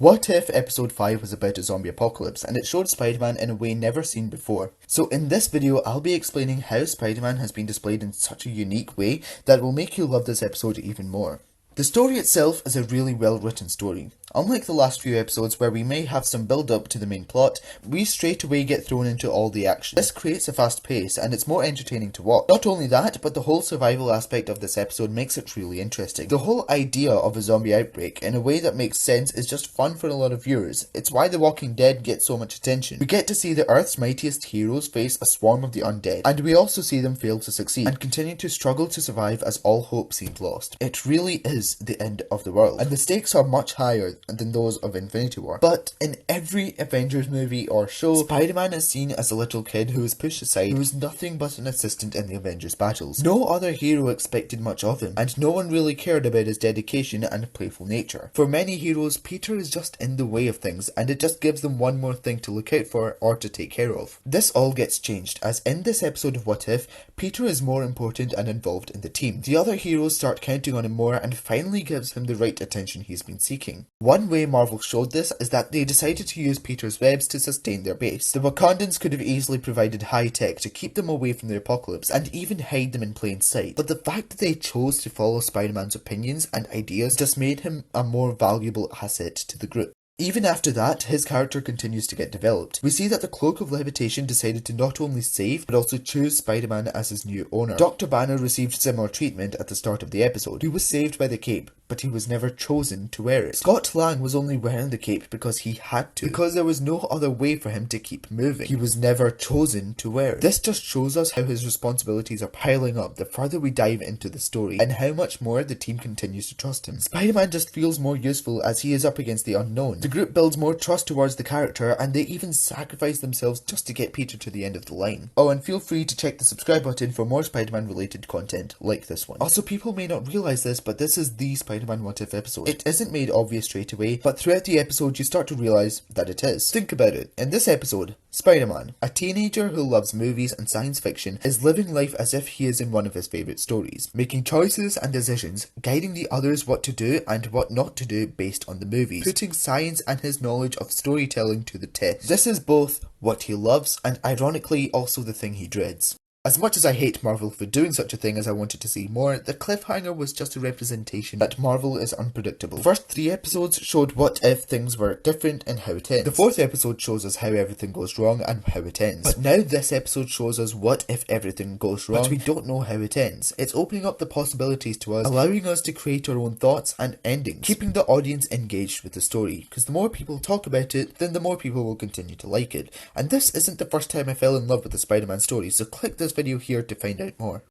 What If Episode 5 was about a zombie apocalypse, and it showed Spider-Man in a way never seen before. So in this video, I'll be explaining how Spider-Man has been displayed in such a unique way that will make you love this episode even more. The story itself is a really well written story. Unlike the last few episodes where we may have some build up to the main plot, we straight away get thrown into all the action. This creates a fast pace and it's more entertaining to watch. Not only that, but the whole survival aspect of this episode makes it really interesting. The whole idea of a zombie outbreak in a way that makes sense is just fun for a lot of viewers. It's why The Walking Dead gets so much attention. We get to see the Earth's mightiest heroes face a swarm of the undead, and we also see them fail to succeed and continue to struggle to survive as all hope seemed lost. It really is the end of the world, and the stakes are much higher than those of Infinity War. But in every Avengers movie or show, Spider-Man is seen as a little kid who is pushed aside, who is nothing but an assistant in the Avengers battles. No other hero expected much of him, and no one really cared about his dedication and playful nature. For many heroes, Peter is just in the way of things, and it just gives them one more thing to look out for or to take care of. This all gets changed, as in this episode of What If, Peter is more important and involved in the team. The other heroes start counting on him more and finally gives him the right attention he's been seeking. One way Marvel showed this is that they decided to use Peter's webs to sustain their base. The Wakandans could have easily provided high tech to keep them away from the apocalypse and even hide them in plain sight, but the fact that they chose to follow Spider-Man's opinions and ideas just made him a more valuable asset to the group. Even after that, his character continues to get developed. We see that the Cloak of Levitation decided to not only save, but also choose Spider-Man as his new owner. Dr. Banner received similar treatment at the start of the episode. He was saved by the cape, but he was never chosen to wear it. Scott Lang was only wearing the cape because he had to, because there was no other way for him to keep moving. He was never chosen to wear it. This just shows us how his responsibilities are piling up the further we dive into the story, and how much more the team continues to trust him. Spider-Man just feels more useful as he is up against the unknown. The group builds more trust towards the character, and they even sacrifice themselves just to get Peter to the end of the line. Oh, and feel free to check the subscribe button for more Spider-Man related content like this one. Also, people may not realise this, but this is the Spider-Man What If episode. It isn't made obvious straight away, but throughout the episode you start to realise that it is. Think about it. In this episode, Spider-Man, a teenager who loves movies and science fiction, is living life as if he is in one of his favourite stories, making choices and decisions, guiding the others what to do and what not to do based on the movies, putting science and his knowledge of storytelling to the test. This is both what he loves and ironically also the thing he dreads. As much as I hate Marvel for doing such a thing as I wanted to see more, the cliffhanger was just a representation that Marvel is unpredictable. The first 3 episodes showed what if things were different and how it ends. The 4th episode shows us how everything goes wrong and how it ends. But now this episode shows us what if everything goes wrong, but we don't know how it ends. It's opening up the possibilities to us, allowing us to create our own thoughts and endings, keeping the audience engaged with the story, because the more people talk about it, then the more people will continue to like it. And this isn't the first time I fell in love with the Spider-Man story, so click this video here to find out more.